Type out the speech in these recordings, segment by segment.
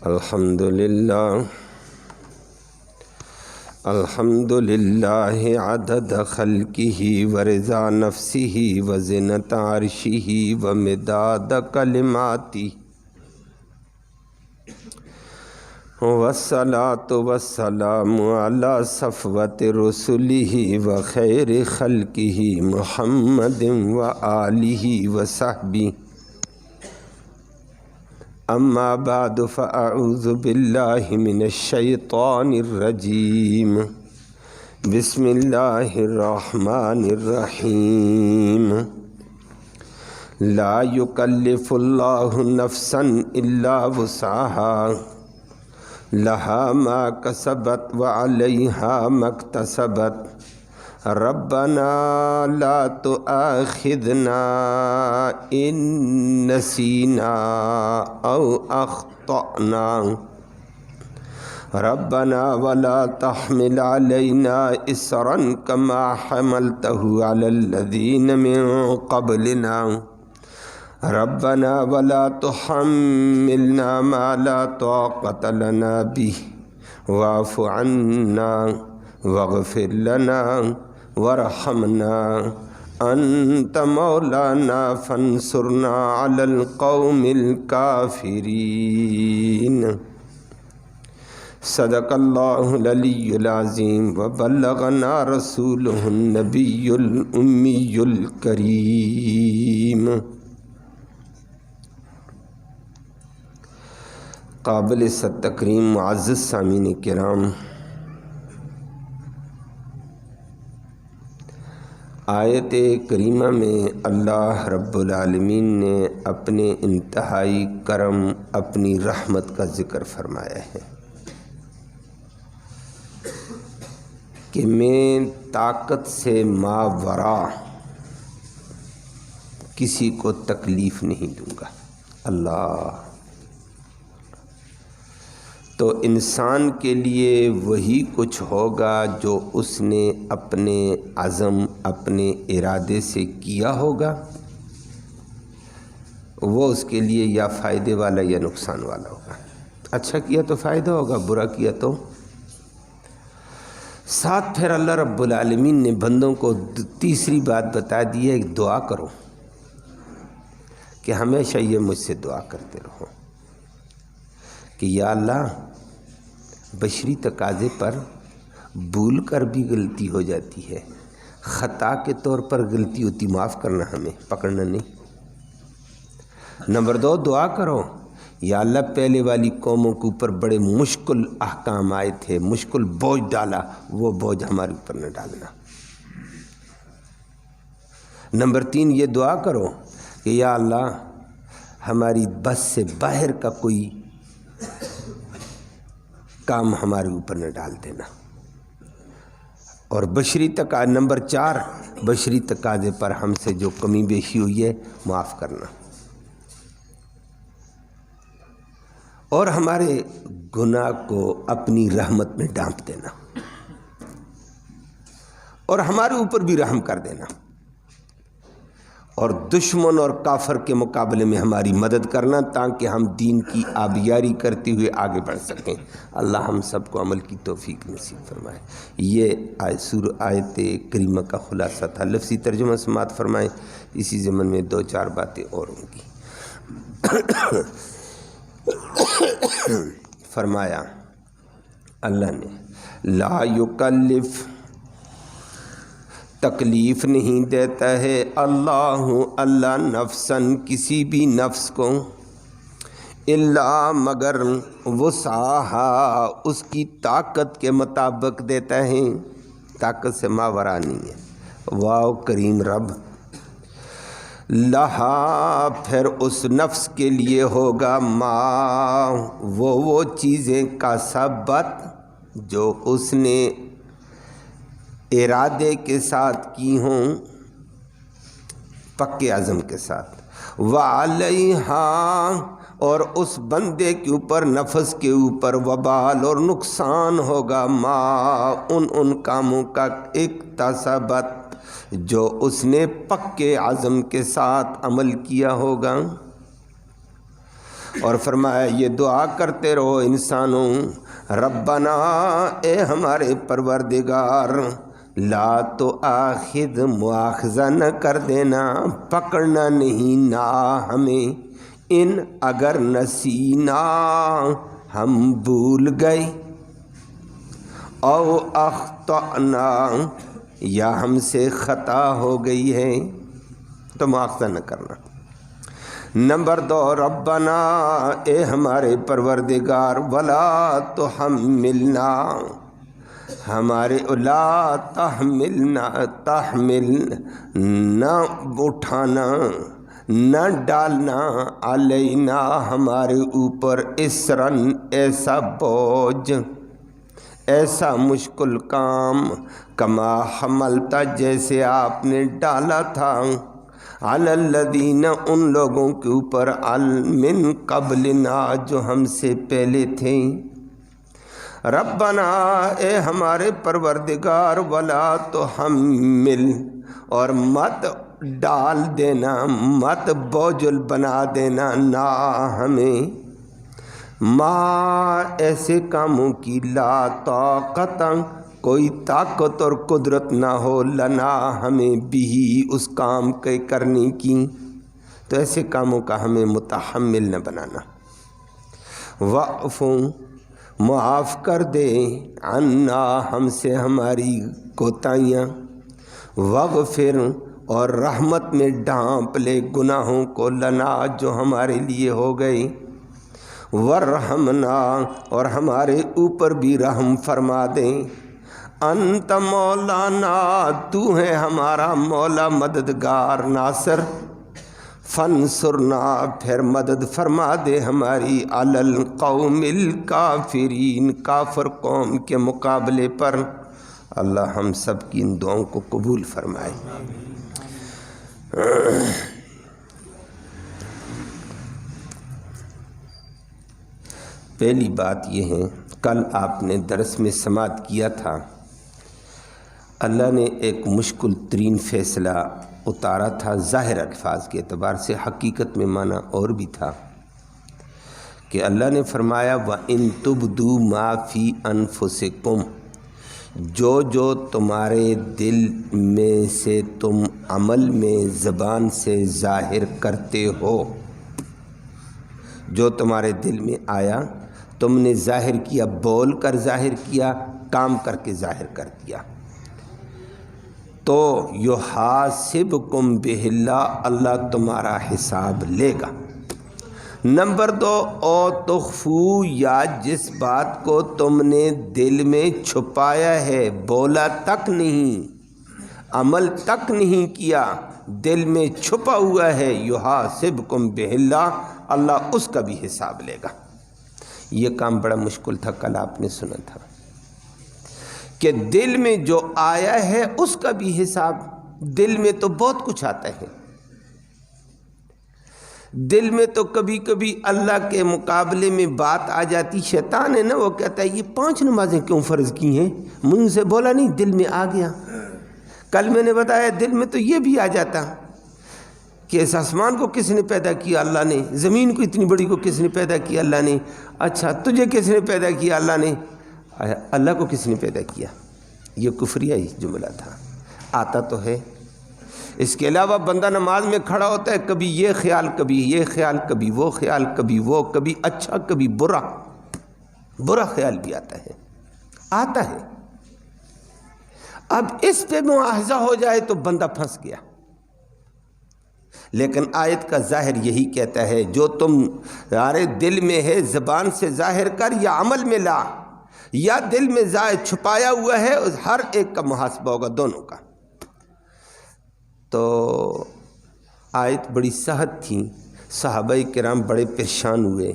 الحمدللہ عدد خلقہ ورضا نفسہ وزنۃ عرشہ ومداد کلماتہ والصلاۃ والسلام علی صفوۃ رسلہ وخیر خلقہ محمد وآلہ وصحبہ اما بعد فاعوذ باللہ من الشیطان الرجیم بسم اللہ الرحمن الرحیم لا یکلف اللہ نفسا الا وسعها لها ما کسبت وعلیہا ما اکتسبت ربنا لا تؤاخذنا ان نسینا او اخطأنا ربنا ولا تحمل علينا إصرا كما حملته على الذين من قبلنا ربنا ولا تحملنا ما لا طاقة لنا به واعف عنا واغفر لنا وارحمنا أنت مولانا فانصرنا على القوم الكافرين صدق اللہ العلی العظیم وبلغنا رسولہ النبی الامی الکریم۔ قابل تکریم معزز سامعین کرام، آیت کریمہ میں اللہ رب العالمین نے اپنے انتہائی کرم، اپنی رحمت کا ذکر فرمایا ہے کہ میں طاقت سے ماوراء کسی کو تکلیف نہیں دوں گا۔ اللہ تو انسان کے لیے وہی کچھ ہوگا جو اس نے اپنے عزم، اپنے ارادے سے کیا ہوگا، وہ اس کے لیے یا فائدے والا یا نقصان والا ہوگا۔ اچھا کیا تو فائدہ ہوگا، برا کیا تو۔ ساتھ پھر اللہ رب العالمین نے بندوں کو تیسری بات بتا دی ہے، دعا کرو، کہ ہمیشہ یہ مجھ سے دعا کرتے رہو کہ یا اللہ بشری تقاضے پر بھول کر بھی غلطی ہو جاتی ہے، خطا کے طور پر غلطی ہوتی، معاف کرنا، ہمیں پکڑنا نہیں۔ نمبر 2 دعا کرو یا اللہ پہلے والی قوموں کے اوپر بڑے مشکل احکام آئے تھے، مشکل بوجھ ڈالا، وہ بوجھ ہمارے اوپر نہ ڈالنا۔ نمبر 3 یہ دعا کرو کہ یا اللہ ہماری بس سے باہر کا کوئی کام ہمارے اوپر نہ ڈال دینا۔ اور نمبر 4 بشری تقاضے پر ہم سے جو کمی بیشی ہوئی ہے معاف کرنا، اور ہمارے گناہ کو اپنی رحمت میں ڈانپ دینا، اور ہمارے اوپر بھی رحم کر دینا، اور دشمن اور کافر کے مقابلے میں ہماری مدد کرنا، تاکہ ہم دین کی آبیاری کرتے ہوئے آگے بڑھ سکیں۔ اللہ ہم سب کو عمل کی توفیق نصیب فرمائے۔ یہ آیت کریمہ کا خلاصہ تھا، لفظی ترجمہ سماعت فرمائیں، اسی ضمن میں 2-4 باتیں اور ہوں گی۔ فرمایا اللہ نے لا یکلف، تکلیف نہیں دیتا ہے اللہ نفساً کسی بھی نفس کو، الا مگر وسعہا اس کی طاقت کے مطابق دیتا ہے، طاقت سے ماورا نہیں ہے۔ واو کریم رب، لہا پھر اس نفس کے لیے ہوگا ما وہ چیزیں کا سبت جو اس نے ارادے کے ساتھ کی ہوں، پکے عزم کے ساتھ، وعلیہا اور اس بندے کے اوپر، نفس کے اوپر، وبال اور نقصان ہوگا ما ان کاموں کا اکتسبت جو اس نے پکے عزم کے ساتھ عمل کیا ہوگا۔ اور فرمایا یہ دعا کرتے رہو انسانوں، ربنا اے ہمارے پروردگار، لا تو آخذ مواخذہ نہ کر دینا، پکڑنا نہیں نہ ہمیں، ان اگر نسینا ہم بھول گئے، او اخطأنا یا ہم سے خطا ہو گئی ہے تو مواخذہ نہ کرنا۔ نمبر 2، ربنا اے ہمارے پروردگار، ولا تحملنا ہمارے، لا تحملنا تحمل نہ اٹھانا نہ ڈالنا، علینا ہمارے اوپر، اسرن ایسا بوجھ، ایسا مشکل کام، کما حملتا جیسے آپ نے ڈالا تھا، علی الذین ان لوگوں کے اوپر، من قبلنا جو ہم سے پہلے تھے۔ ربنا اے ہمارے پروردگار، ولا تحمل اور مت ڈال دینا، مت بوجھل بنا دینا نہ ہمیں، ما ایسے کاموں کی، لا طاقت کوئی طاقت اور قدرت نہ ہو، لنا ہمیں بھی اس کام کے کرنے کی، تو ایسے کاموں کا ہمیں متحمل نہ بنانا۔ وعفو معاف کر دے، عنا ہم سے ہماری کوتاہیاں، وغفر اور رحمت میں ڈھانپ لے گناہوں کو، لنا جو ہمارے لیے ہو گئے، ورحمنا اور ہمارے اوپر بھی رحم فرما دے، انت مولانا تو ہے ہمارا مولا مددگار ناصر، فانصرنا پھر مدد فرما دے ہماری، علی القوم الکافرین کافر قوم کے مقابلے پر۔ اللہ ہم سب کی ان دعاؤں کو قبول فرمائے۔ پہلی بات یہ ہے، کل آپ نے درس میں سماعت کیا تھا، اللہ نے ایک مشکل ترین فیصلہ اتارا تھا ظاہر الفاظ کے اعتبار سے، حقیقت میں معنی اور بھی تھا کہ اللہ نے فرمایا وَإِن تُبْدُوا مَا فِي أَنفُسِكُمْ، جو تمہارے دل میں سے تم عمل میں زبان سے ظاہر کرتے ہو، جو تمہارے دل میں آیا تم نے ظاہر کیا، بول کر ظاہر کیا، کام کر کے ظاہر کر دیا، تو یحاسبکم بہ اللہ، اللہ تمہارا حساب لے گا۔ نمبر 2، او تخفو یا جس بات کو تم نے دل میں چھپایا ہے، بولا تک نہیں، عمل تک نہیں کیا، دل میں چھپا ہوا ہے، یحاسبکم بہ اللہ، اللہ اس کا بھی حساب لے گا۔ یہ کام بڑا مشکل تھا، کل آپ نے سنا تھا کہ دل میں جو آیا ہے اس کا بھی حساب، دل میں تو بہت کچھ آتا ہے، دل میں تو کبھی کبھی اللہ کے مقابلے میں بات آ جاتی، شیطان ہے نا، وہ کہتا ہے یہ 5 نمازیں کیوں فرض کی ہیں، منہ سے بولا نہیں، دل میں آ گیا۔ کل میں نے بتایا دل میں تو یہ بھی آ جاتا کہ اس آسمان کو کس نے پیدا کیا، اللہ نے، زمین کو اتنی بڑی کو کس نے پیدا کیا، اللہ نے، اچھا تجھے کس نے پیدا کیا، اللہ نے، اللہ کو کس نے پیدا کیا۔ یہ کفریہ ہی جملہ تھا، آتا تو ہے۔ اس کے علاوہ بندہ نماز میں کھڑا ہوتا ہے، کبھی یہ خیال، کبھی یہ خیال، کبھی وہ خیال، کبھی وہ، کبھی اچھا کبھی برا، برا خیال بھی آتا ہے۔ اب اس پہ مواخذہ ہو جائے تو بندہ پھنس گیا، لیکن آیت کا ظاہر یہی کہتا ہے جو تمہارے دل میں ہے زبان سے ظاہر کر یا عمل میں لا، یا دل میں چھپایا ہوا ہے، ہر ایک کا محاسبہ ہوگا، دونوں کا۔ تو آیت بڑی سخت تھی، صحابہ کرام بڑے پریشان ہوئے،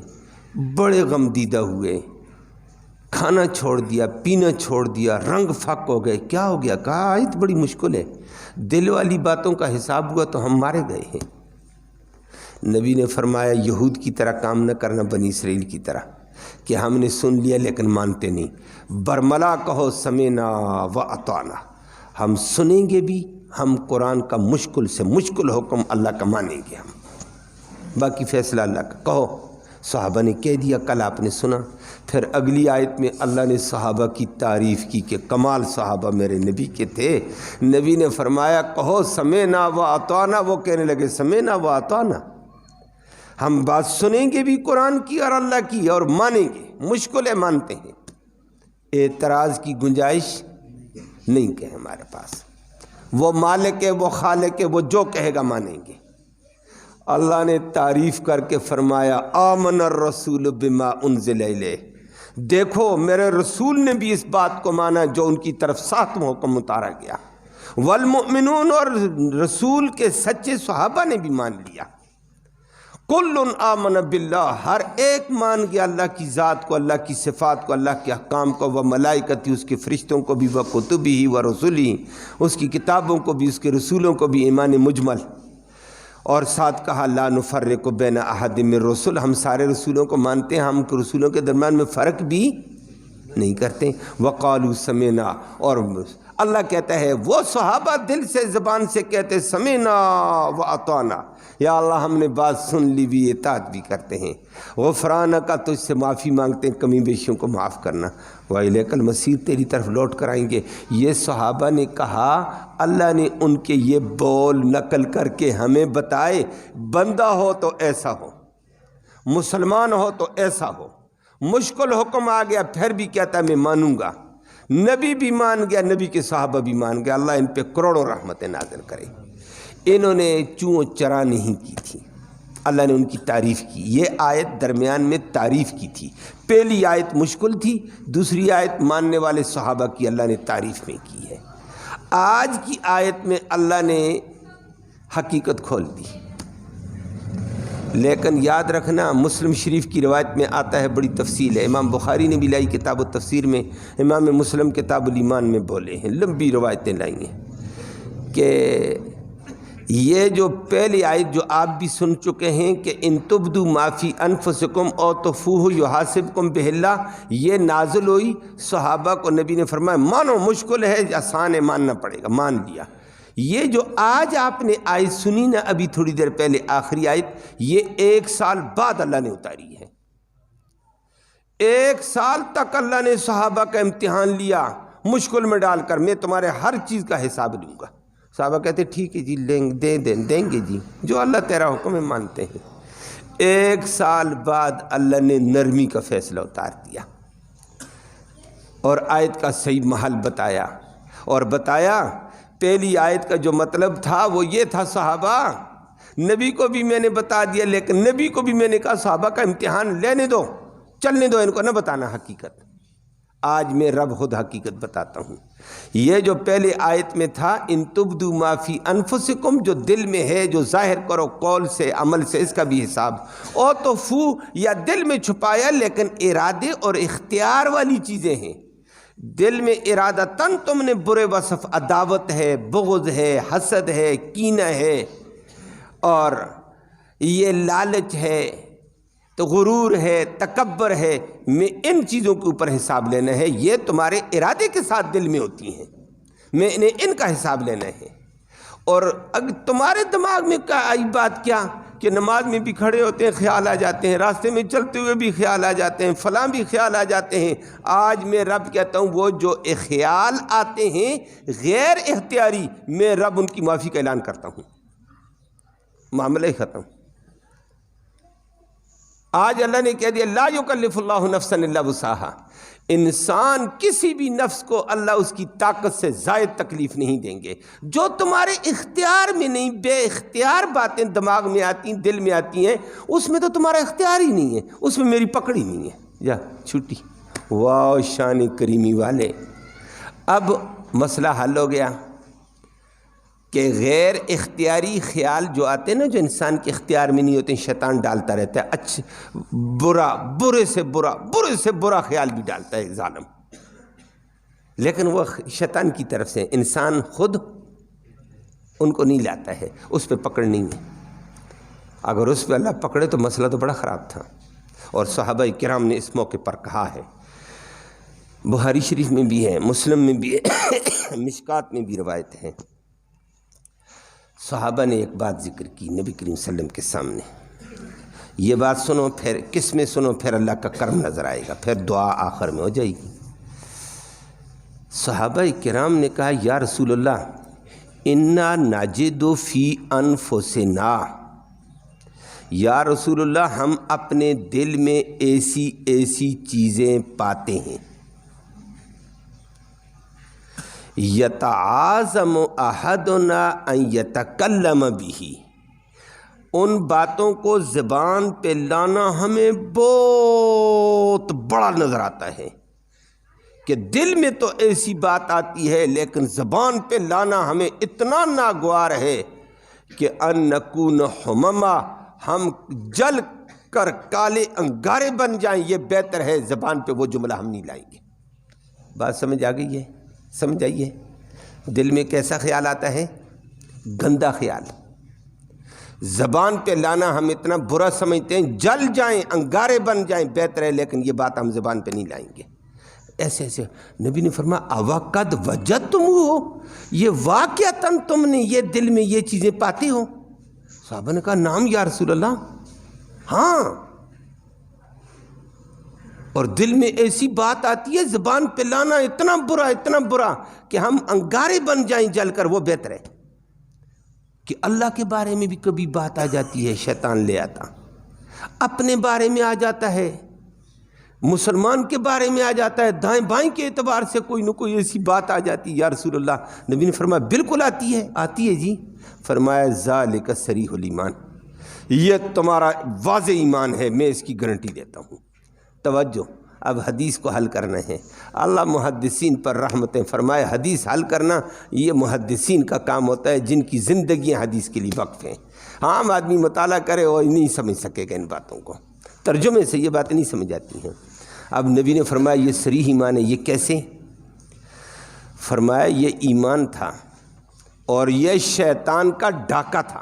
بڑے غم دیدہ ہوئے، کھانا چھوڑ دیا، پینا چھوڑ دیا، رنگ پھک ہو گئے، کیا ہو گیا؟ کہا آیت بڑی مشکل ہے، دل والی باتوں کا حساب ہوا تو ہم مارے گئے ہیں۔ نبی نے فرمایا یہود کی طرح کام نہ کرنا، بنی اسرائیل کی طرح کہ ہم نے سن لیا لیکن مانتے نہیں، برملا کہو سمعنا و اطعنا، ہم سنیں گے بھی، ہم قرآن کا مشکل سے مشکل حکم اللہ کا مانیں گے، ہم باقی فیصلہ اللہ کا، کہو صحابہ نے کہہ دیا، کل آپ نے سنا۔ پھر اگلی آیت میں اللہ نے صحابہ کی تعریف کی کہ کمال صحابہ میرے نبی کے تھے۔ نبی نے فرمایا کہو سمعنا و اطعنا، وہ کہنے لگے سمعنا و اطعنا، ہم بات سنیں گے بھی قرآن کی اور اللہ کی اور مانیں گے، مشکل ہے مانتے ہیں، اعتراض کی گنجائش نہیں کہ ہمارے پاس، وہ مالک ہے، وہ خالق ہے، وہ جو کہے گا مانیں گے۔ اللہ نے تعریف کر کے فرمایا آمن الرسول بما انزل الیہ، دیکھو میرے رسول نے بھی اس بات کو مانا جو ان کی طرف ساتواں حکم اتارا گیا، والمؤمنون، اور رسول کے سچے صحابہ نے بھی مان لیا۔ کل آمن باللہ، ہر ایک مان گیا اللہ کی ذات کو، اللہ کی صفات کو، اللہ کے احکام کو، و ملائکتی، اس کے فرشتوں کو بھی، و کتبہ و رسلی، اس کی کتابوں کو بھی، اس کے رسولوں کو بھی، ایمان مجمل۔ اور ساتھ کہا لا نفرق بین احد من الرسل، ہم سارے رسولوں کو مانتے ہیں، ہم رسولوں کے درمیان میں فرق بھی نہیں کرتے۔ وقالوا سمعنا، اور اللہ کہتا ہے وہ صحابہ دل سے زبان سے کہتے سمعنا و اطعنا، یا اللہ ہم نے بات سن لی بھی، اطاعت بھی کرتے ہیں، غفرانک، تو اس سے معافی مانگتے ہیں، کمی بیشیوں کو معاف کرنا، وإلیک المصیر، تیری طرف لوٹ کر آئیں گے۔ یہ صحابہ نے کہا، اللہ نے ان کے یہ بول نقل کر کے ہمیں بتائے، بندہ ہو تو ایسا ہو، مسلمان ہو تو ایسا ہو، مشکل حکم آ گیا پھر بھی کہتا ہے میں مانوں گا، نبی بھی مان گیا، نبی کے صحابہ بھی مان گیا، اللہ ان پہ کروڑوں رحمتیں نازل کرے۔ انہوں نے چوں چرا نہیں کی تھی، اللہ نے ان کی تعریف کی۔ یہ آیت درمیان میں تعریف کی تھی، پہلی آیت مشکل تھی، دوسری آیت ماننے والے صحابہ کی اللہ نے تعریف میں کی ہے۔ آج کی آیت میں اللہ نے حقیقت کھول دی، لیکن یاد رکھنا مسلم شریف کی روایت میں آتا ہے، بڑی تفصیل ہے، امام بخاری نے بھی لائی کتاب التفسیر میں، امام مسلم کتاب الایمان میں بولے ہیں، لمبی روایتیں لائی ہیں کہ یہ جو پہلی آیت جو آپ بھی سن چکے ہیں کہ ان تبدوا ما فی انفسکم او تخفوہ یحاسبکم بہ اللہ، یہ نازل ہوئی، صحابہ کو نبی نے فرمایا مانو، مشکل ہے آسان ہے، ماننا پڑے گا، مان لیا۔ یہ جو آج آپ نے آیت سنی نا ابھی تھوڑی دیر پہلے آخری آیت، یہ 1 سال بعد اللہ نے اتاری ہے۔ 1 سال تک اللہ نے صحابہ کا امتحان لیا، مشکل میں ڈال کر، میں تمہارے ہر چیز کا حساب لوں گا۔ صحابہ کہتے ٹھیک ہے جی، دیں گے جی، جو اللہ تیرا حکم ہے مانتے ہیں۔ 1 سال بعد اللہ نے نرمی کا فیصلہ اتار دیا اور آیت کا صحیح محل بتایا، اور بتایا پہلی آیت کا جو مطلب تھا وہ یہ تھا، صحابہ نبی کو بھی میں نے بتا دیا، لیکن نبی کو بھی میں نے کہا صحابہ کا امتحان لینے دو، چلنے دو، ان کو نہ بتانا حقیقت۔ آج میں رب خود حقیقت بتاتا ہوں۔ یہ جو پہلے آیت میں تھا ان تبدوا ما فی انفسکم، جو دل میں ہے، جو ظاہر کرو قول سے عمل سے، اس کا بھی حساب، او تخفو، یا دل میں چھپایا لیکن ارادے اور اختیار والی چیزیں ہیں۔ دل میں ارادتاً تم نے برے وصف، عداوت ہے، بغض ہے، حسد ہے، کینہ ہے، اور یہ لالچ ہے، تو غرور ہے، تکبر ہے، میں ان چیزوں کے اوپر حساب لینا ہے، یہ تمہارے ارادے کے ساتھ دل میں ہوتی ہیں، میں نے ان کا حساب لینا ہے۔ اور اگر تمہارے دماغ میں کیا آئی بات، کیا کہ نماز میں بھی کھڑے ہوتے ہیں خیال آ جاتے ہیں، راستے میں چلتے ہوئے بھی خیال آ جاتے ہیں، فلاں بھی خیال آ جاتے ہیں۔ آج میں رب کہتا ہوں وہ جو خیال آتے ہیں غیر اختیاری، میں رب ان کی معافی کا اعلان کرتا ہوں، معاملہ ہی ختم۔ آج اللہ نے کہہ دیا لا یکلف اللہ نفسا الا وسعہا، انسان کسی بھی نفس کو اللہ اس کی طاقت سے زائد تکلیف نہیں دیں گے۔ جو تمہارے اختیار میں نہیں، بے اختیار باتیں دماغ میں آتی ہیں، دل میں آتی ہیں، اس میں تو تمہارا اختیار ہی نہیں ہے، اس میں میری پکڑ ہی نہیں ہے، جا چھٹی۔ واہ شان کریمی والے، اب مسئلہ حل ہو گیا کہ غیر اختیاری خیال جو آتے ہیں نا، جو انسان کے اختیار میں نہیں ہوتے، شیطان ڈالتا رہتا ہے، اچھا برا، برے سے برا خیال بھی ڈالتا ہے ظالم، لیکن وہ شیطان کی طرف سے، انسان خود ان کو نہیں لاتا ہے، اس پہ پکڑ نہیں ہے۔ اگر اس پہ اللہ پکڑے تو مسئلہ تو بڑا خراب تھا۔ اور صحابہ کرام نے اس موقع پر کہا ہے، بخاری شریف میں بھی ہے، مسلم میں بھی ہے، مشکات میں بھی روایت ہے، صحابہ نے ایک بات ذکر کی نبی کریم صلی اللہ علیہ وسلم کے سامنے، یہ بات سنو، پھر کس میں سنو؟ پھر اللہ کا کرم نظر آئے گا، پھر دعا آخر میں ہو جائے گی۔ صحابہ کرام نے کہا یا رسول اللہ انا نجد فی انفسنا، یا رسول اللہ ہم اپنے دل میں ایسی ایسی چیزیں پاتے ہیں، یتعاظم احدنا ان یتکلم بہ، ان باتوں کو زبان پہ لانا ہمیں بہت بڑا نظر آتا ہے کہ دل میں تو ایسی بات آتی ہے لیکن زبان پہ لانا ہمیں اتنا ناگوار ہے کہ ان نکون حمما، ہم جل کر کالے انگارے بن جائیں، یہ بہتر ہے زبان پہ وہ جملہ ہم نہیں لائیں گے۔ بات سمجھ آ گئی ہے؟ سمجھ آئیے دل میں کیسا خیال آتا ہے؟ گندا خیال، زبان پہ لانا ہم اتنا برا سمجھتے ہیں، جل جائیں انگارے بن جائیں بہتر ہے، لیکن یہ بات ہم زبان پہ نہیں لائیں گے۔ ایسے ایسے نبی نے فرمایا اوقد وجدتموہ، یہ واقعتاً تم نے یہ دل میں یہ چیزیں پاتے ہو؟ صحابہ نے کہا نام یا رسول اللہ، ہاں، اور دل میں ایسی بات آتی ہے زبان پہ لانا اتنا برا کہ ہم انگارے بن جائیں جل کر، وہ بہتر ہے۔ کہ اللہ کے بارے میں بھی کبھی بات آ جاتی ہے، شیطان لے آتا، اپنے بارے میں آ جاتا ہے، مسلمان کے بارے میں آ جاتا ہے، دائیں بائیں کے اعتبار سے کوئی نہ کوئی ایسی بات آ جاتی ہے۔ یا رسول اللہ، نبی نے فرمایا بالکل آتی ہے جی۔ فرمایا ذالک صریح الایمان، یہ تمہارا واضح ایمان ہے، میں اس کی گارنٹی دیتا ہوں۔ توجہ، اب حدیث کو حل کرنا ہے۔ اللہ محدثین پر رحمتیں فرمائے، حدیث حل کرنا یہ محدثین کا کام ہوتا ہے جن کی زندگیاں حدیث کے لیے وقف ہیں۔ عام آدمی مطالعہ کرے اور نہیں سمجھ سکے گا ان باتوں کو، ترجمے سے یہ باتیں نہیں سمجھ آتی ہیں۔ اب نبی نے فرمایا یہ صریح ایمان ہے، یہ کیسے؟ فرمایا یہ ایمان تھا اور یہ شیطان کا ڈاکہ تھا،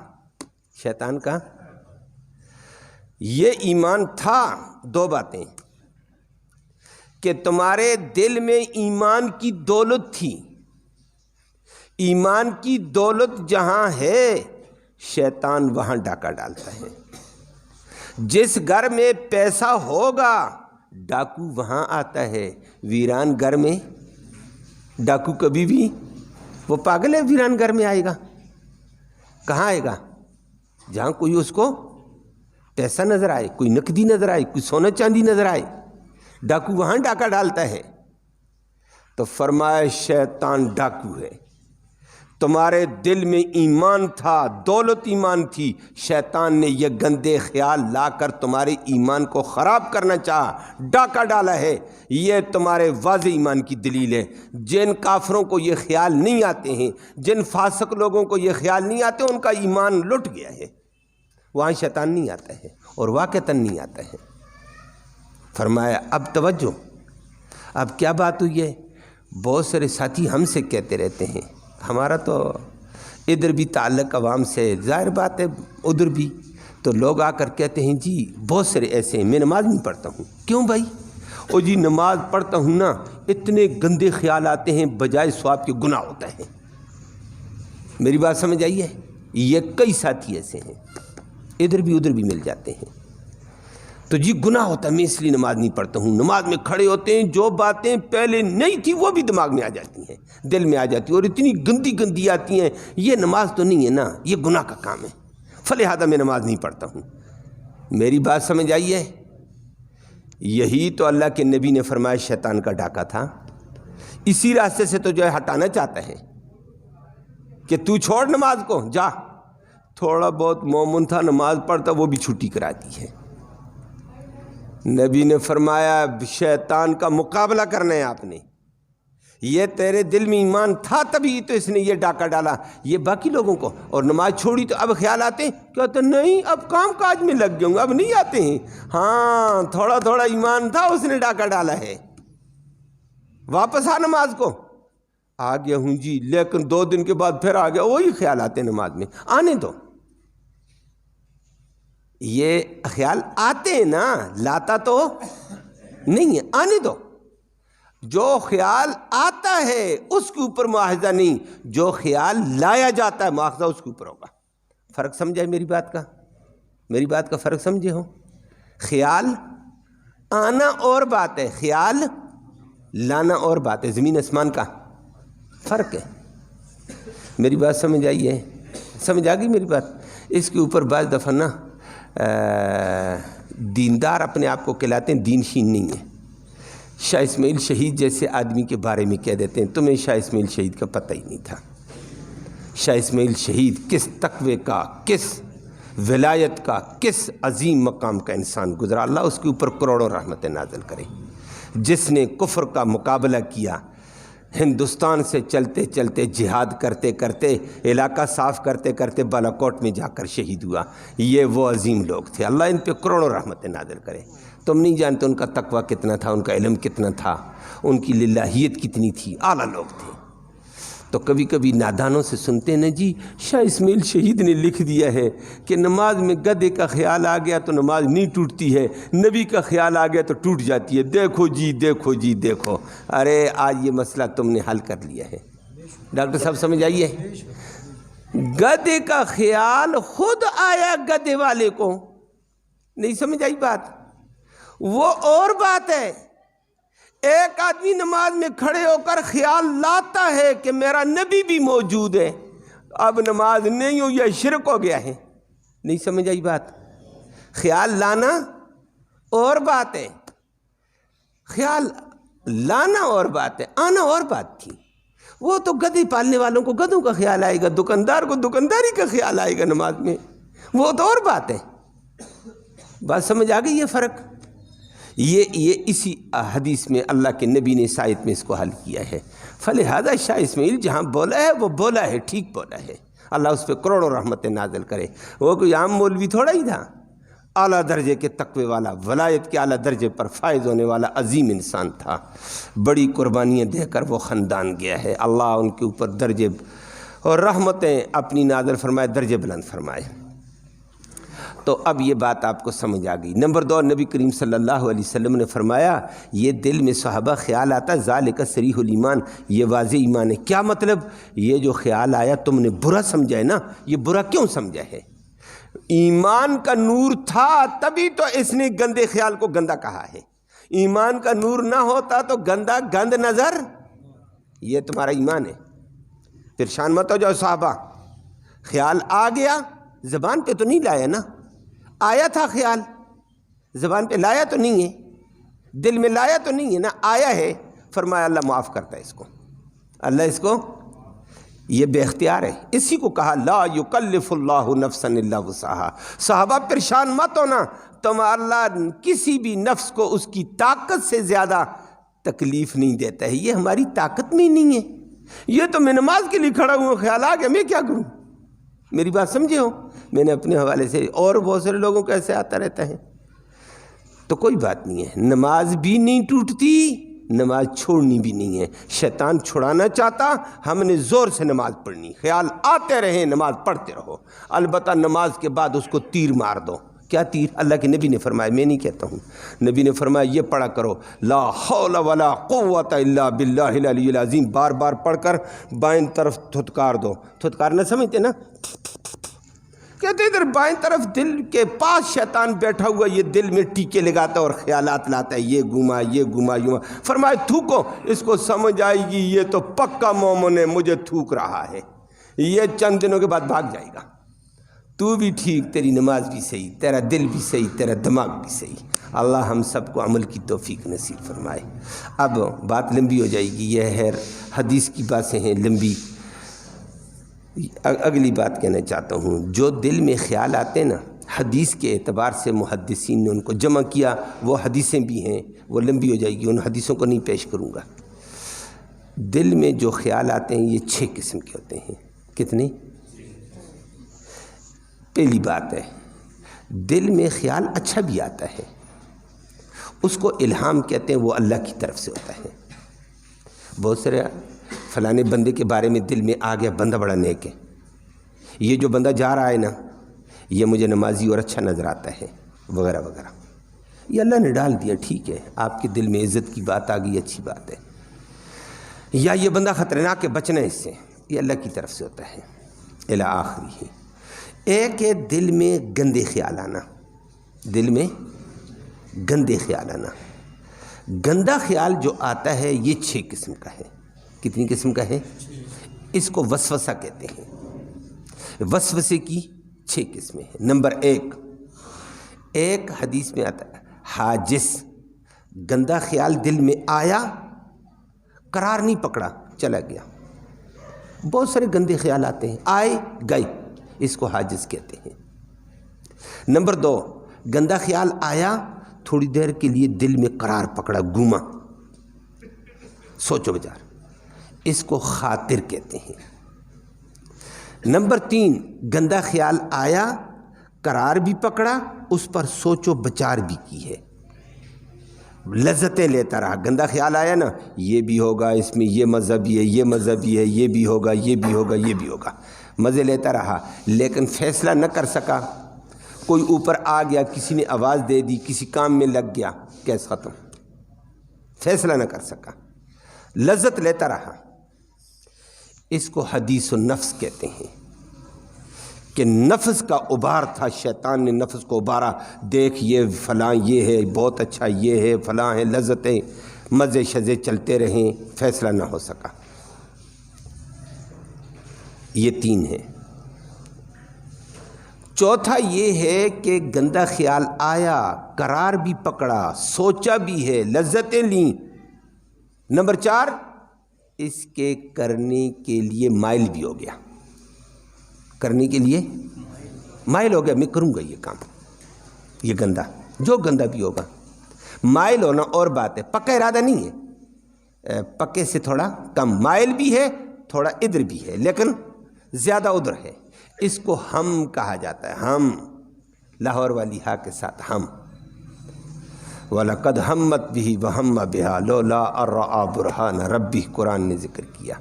شیطان کا یہ ایمان تھا۔ دو باتیں، کہ تمہارے دل میں ایمان کی دولت تھی، ایمان کی دولت جہاں ہے شیطان وہاں ڈاکہ ڈالتا ہے۔ جس گھر میں پیسہ ہوگا ڈاکو وہاں آتا ہے، ویران گھر میں ڈاکو کبھی بھی، وہ پاگل ہے، ویران گھر میں آئے گا؟ کہاں آئے گا؟ جہاں کوئی اس کو پیسہ نظر آئے، کوئی نقدی نظر آئے، کوئی سونا چاندی نظر آئے، ڈاکو وہاں ڈاکہ ڈالتا ہے۔ تو فرمایا شیطان ڈاکو ہے، تمہارے دل میں ایمان تھا، دولت ایمان تھی، شیطان نے یہ گندے خیال لا کر تمہارے ایمان کو خراب کرنا چاہا، ڈاکہ ڈالا ہے۔ یہ تمہارے واضح ایمان کی دلیل ہے۔ جن کافروں کو یہ خیال نہیں آتے ہیں، جن فاسق لوگوں کو یہ خیال نہیں آتے، ان کا ایمان لٹ گیا ہے، وہاں شیطان نہیں آتا ہے، اور واقعتاً نہیں آتا ہے۔ فرمایا اب توجہ، اب کیا بات ہوئی ہے؟ بہت سارے ساتھی ہم سے کہتے رہتے ہیں، ہمارا تو ادھر بھی تعلق عوام سے، ظاہر بات ہے ادھر بھی، تو لوگ آ کر کہتے ہیں جی بہت سارے ایسے ہیں، میں نماز نہیں پڑھتا ہوں۔ کیوں بھائی؟ او جی نماز پڑھتا ہوں نا، اتنے گندے خیال آتے ہیں، بجائے ثواب کے گناہ ہوتا ہے۔ میری بات سمجھ آئی ہے؟ یہ کئی ساتھی ایسے ہیں، ادھر بھی ادھر بھی مل جاتے ہیں۔ تو جی گناہ ہوتا ہے، میں اس لیے نماز نہیں پڑھتا ہوں۔ نماز میں کھڑے ہوتے ہیں، جو باتیں پہلے نہیں تھی وہ بھی دماغ میں آ جاتی ہیں، دل میں آ جاتی ہیں، اور اتنی گندی گندی آتی ہیں، یہ نماز تو نہیں ہے نا، یہ گناہ کا کام ہے، فلہذا میں نماز نہیں پڑھتا ہوں۔ میری بات سمجھ آئی ہے؟ یہی تو اللہ کے نبی نے فرمایا شیطان کا ڈاکہ تھا، اسی راستے سے تو جو ہے ہٹانا چاہتا ہے کہ تو چھوڑ نماز کو، جا، تھوڑا بہت مومن تھا نماز پڑھتا، وہ بھی چھٹی کرا دی ہے۔ نبی نے فرمایا شیطان کا مقابلہ کرنا ہے آپ نے، یہ تیرے دل میں ایمان تھا تبھی تو اس نے یہ ڈاکہ ڈالا۔ یہ باقی لوگوں کو، اور نماز چھوڑی تو اب خیال آتے ہیں، کہتے نہیں اب کام کاج میں لگ گئے ہوں، اب نہیں آتے ہیں۔ ہاں تھوڑا تھوڑا ایمان تھا، اس نے ڈاکہ ڈالا ہے، واپس آ نماز کو۔ آ گیا ہوں جی، لیکن 2 دن کے بعد پھر آ گیا، وہی خیال آتے ہیں نماز میں، آنے دو۔ یہ خیال آتے ہیں نا، لاتا تو نہیں ہے، آنے دو۔ جو خیال آتا ہے اس کے اوپر مواخذہ نہیں، جو خیال لایا جاتا ہے مواخذہ اس کے اوپر ہوگا۔ فرق سمجھے میری بات کا؟ میری بات کا فرق سمجھے ہو؟ خیال آنا اور بات ہے، خیال لانا اور بات ہے، زمین آسمان کا فرق ہے۔ میری بات سمجھ آئی ہے؟ سمجھ آ گئی میری بات؟ اس کے اوپر بعض دفعہ نا دیندار اپنے آپ کو کہلاتے ہیں، دین شین نہیں ہے۔ شاہ اسماعیل شہید جیسے آدمی کے بارے میں کہہ دیتے ہیں تمہیں شاہ اسماعیل شہید کا پتہ ہی نہیں تھا۔ شاہ اسماعیل شہید کس تقوی کا، کس ولایت کا، کس عظیم مقام کا انسان گزرا، اللہ اس کے اوپر کروڑوں رحمتیں نازل کرے۔ جس نے کفر کا مقابلہ کیا، ہندوستان سے چلتے چلتے جہاد کرتے کرتے علاقہ صاف کرتے کرتے بالاکوٹ میں جا کر شہید ہوا، یہ وہ عظیم لوگ تھے، اللہ ان پہ کروڑوں رحمتیں نازل کرے۔ تم نہیں جانتے ان کا تقویٰ کتنا تھا، ان کا علم کتنا تھا، ان کی للہیت کتنی تھی، اعلیٰ لوگ تھے۔ تو کبھی کبھی نادانوں سے سنتے ہیں نا جی شاہ اسماعیل شہید نے لکھ دیا ہے کہ نماز میں گدھے کا خیال آ گیا تو نماز نہیں ٹوٹتی ہے، نبی کا خیال آ گیا تو ٹوٹ جاتی ہے۔ دیکھو جی دیکھو جی دیکھو، ارے آج یہ مسئلہ تم نے حل کر لیا ہے۔ ڈاکٹر صاحب سمجھ آئیے، گدھے کا خیال خود آیا گدھے والے کو، نہیں سمجھ آئی بات؟ وہ اور بات ہے۔ ایک آدمی نماز میں کھڑے ہو کر خیال لاتا ہے کہ میرا نبی بھی موجود ہے، اب نماز نہیں ہو، یہ شرک ہو گیا ہے۔ نہیں سمجھ آئی بات؟ خیال لانا اور بات ہے، خیال لانا اور بات ہے، آنا اور بات تھی۔ وہ تو گدھے پالنے والوں کو گدھوں کا خیال آئے گا، دکاندار کو دکانداری کا خیال آئے گا نماز میں، وہ تو اور بات ہے۔ بات سمجھ آ گئی یہ فرق؟ یہ اسی حدیث میں اللہ کے نبی نے اس آیت میں اس کو حل کیا ہے۔ فلہذا شاہ اسماعیل جہاں بولا ہے وہ بولا ہے، ٹھیک بولا ہے، اللہ اس پہ کروڑوں رحمتیں نازل کرے۔ وہ کوئی عام مولوی تھوڑا ہی تھا، اعلیٰ درجے کے تقوی والا، ولایت کے اعلیٰ درجے پر فائز ہونے والا عظیم انسان تھا۔ بڑی قربانیاں دے کر وہ خاندان گیا ہے، اللہ ان کے اوپر درجے اور رحمتیں اپنی نازل فرمائے، درجے بلند فرمائے۔ تو اب یہ بات آپ کو سمجھ آ گئی۔ نمبر 2، نبی کریم صلی اللہ علیہ وسلم نے فرمایا یہ دل میں صحابہ خیال آتا ذالک صریح الایمان، یہ واضح ایمان ہے۔ کیا مطلب؟ یہ جو خیال آیا تم نے برا سمجھا ہے نا، یہ برا کیوں سمجھا ہے؟ ایمان کا نور تھا تبھی تو اس نے گندے خیال کو گندا کہا ہے۔ ایمان کا نور نہ ہوتا تو گندا گند نظر، یہ تمہارا ایمان ہے۔ پریشان مت ہو جاؤ صحابہ، خیال آ گیا، زبان پہ تو نہیں لایا نا، آیا تھا خیال، زبان پہ لایا تو نہیں ہے، دل میں لایا تو نہیں ہے نا، آیا ہے۔ فرمایا اللہ معاف کرتا ہے اس کو، اللہ اس کو، یہ بے اختیار ہے، اسی کو کہا لا یکلف اللہ نفسا الا وسعها۔ صحابہ پریشان مت ہونا، تم اللہ کسی بھی نفس کو اس کی طاقت سے زیادہ تکلیف نہیں دیتا ہے، یہ ہماری طاقت میں نہیں ہے۔ یہ تو میں نماز کے لیے کھڑا ہوں، خیال آ گیا، میں کیا کروں؟ میری بات سمجھے ہو؟ میں نے اپنے حوالے سے، اور بہت سارے لوگوں کو ایسے آتا رہتا ہے، تو کوئی بات نہیں ہے، نماز بھی نہیں ٹوٹتی، نماز چھوڑنی بھی نہیں ہے۔ شیطان چھڑانا چاہتا، ہم نے زور سے نماز پڑھنی، خیال آتے رہیں نماز پڑھتے رہو، البتہ نماز کے بعد اس کو تیر مار دو۔ کیا تیر؟ اللہ کے نبی نے فرمایا، میں نہیں کہتا ہوں، نبی نے فرمایا یہ پڑھا کرو لا حول ولا قوت الا باللہ العلی العظیم، بار بار پڑھ کر بائیں طرف تھتکار دو۔ تھتکارنا سمجھتے نا؟ کہتے ادھر بائیں طرف دل کے پاس شیطان بیٹھا ہوا، یہ دل میں ٹیکے لگاتا ہے اور خیالات لاتا ہے، یہ گھما یہ گھما یہ۔ فرمایا تھوکو، اس کو سمجھ آئے گی یہ تو پکا مومن ہے، مجھے تھوک رہا ہے، یہ چند دنوں کے بعد بھاگ جائے گا۔ تو بھی ٹھیک، تیری نماز بھی صحیح، تیرا دل بھی صحیح، تیرا دماغ بھی صحیح۔ اللہ ہم سب کو عمل کی توفیق نصیب فرمائے۔ اب بات لمبی ہو جائے گی، یہ ہے حدیث کی باتیں ہیں لمبی۔ اگلی بات کہنا چاہتا ہوں، جو دل میں خیال آتے ہیں نا، حدیث کے اعتبار سے محدثین نے ان کو جمع کیا، وہ حدیثیں بھی ہیں، وہ لمبی ہو جائے گی، ان حدیثوں کو نہیں پیش کروں گا۔ دل میں جو خیال آتے ہیں یہ 6 قسم کے ہوتے ہیں۔ کتنے؟ پہلی بات ہے، دل میں خیال اچھا بھی آتا ہے، اس کو الہام کہتے ہیں، وہ اللہ کی طرف سے ہوتا ہے۔ بہت سارے فلانے بندے کے بارے میں دل میں آ گیا، بندہ بڑا نیک ہے، یہ جو بندہ جا رہا ہے نا یہ مجھے نمازی اور اچھا نظر آتا ہے، وغیرہ وغیرہ، یہ اللہ نے ڈال دیا، ٹھیک ہے، آپ کے دل میں عزت کی بات آ گئی، اچھی بات ہے۔ یا یہ بندہ خطرناک ہے، بچنا ہے اس سے، یہ اللہ کی طرف سے ہوتا ہے، الی آخری۔ ایک ہے دل میں گندے خیال آنا، دل میں گندے خیال آنا. گندا خیال جو آتا ہے یہ 6 قسم کا ہے. کتنی قسم کا ہے؟ اس کو وسوسہ کہتے ہیں. وسوسے کی 6 قسمیں ہیں. نمبر 1، ایک حدیث میں آتا ہے حاجس، گندا خیال دل میں آیا، قرار نہیں پکڑا، چلا گیا. بہت سارے گندے خیال آتے ہیں، آئے گئے، اس کو حاجس کہتے ہیں. نمبر 2، گندا خیال آیا، تھوڑی دیر کے لیے دل میں قرار پکڑا، گھوما، سوچو بچار، اس کو خاطر کہتے ہیں. نمبر 3، گندا خیال آیا، قرار بھی پکڑا، اس پر سوچو بچار بھی کی ہے، لذتیں لیتا رہا. گندا خیال آیا نا، یہ بھی ہوگا، اس میں یہ مذہبی ہے، یہ مذہبی ہے، یہ بھی ہوگا، یہ بھی ہوگا، یہ بھی ہوگا، مزے لیتا رہا، لیکن فیصلہ نہ کر سکا. کوئی اوپر آ گیا، کسی نے آواز دے دی، کسی کام میں لگ گیا، کیس ختم، فیصلہ نہ کر سکا، لذت لیتا رہا. اس کو حدیث النفس کہتے ہیں کہ نفس کا ابھار تھا، شیطان نے نفس کو ابھارا، دیکھ یہ فلاں یہ ہے، بہت اچھا یہ ہے، فلاں ہے، لذتیں، مزے شزے چلتے رہیں، فیصلہ نہ ہو سکا. یہ 3 ہے. چوتھا یہ ہے کہ گندا خیال آیا، قرار بھی پکڑا، سوچا بھی ہے، لذتیں لیں. نمبر 4، اس کے کرنے کے لیے مائل بھی ہو گیا، کرنے کے لیے مائل ہو گیا، میں کروں گا یہ کام، یہ گندا، جو گندا بھی ہوگا. مائل ہونا اور بات ہے، پکا ارادہ نہیں ہے، پکے سے تھوڑا کم، مائل بھی ہے، تھوڑا ادھر بھی ہے، لیکن زیادہ ادھر ہے. اس کو ہم کہا جاتا ہے. ہم، لاہور والی ہا کے ساتھ ہم. وَلَقَدْ هَمَّتْ بِهِ وَهَمَّ بِهَا لَوْلَا أَن رَأَىٰ بُرْهَانَ رَبِّهِ، قرآن نے ذکر کیا.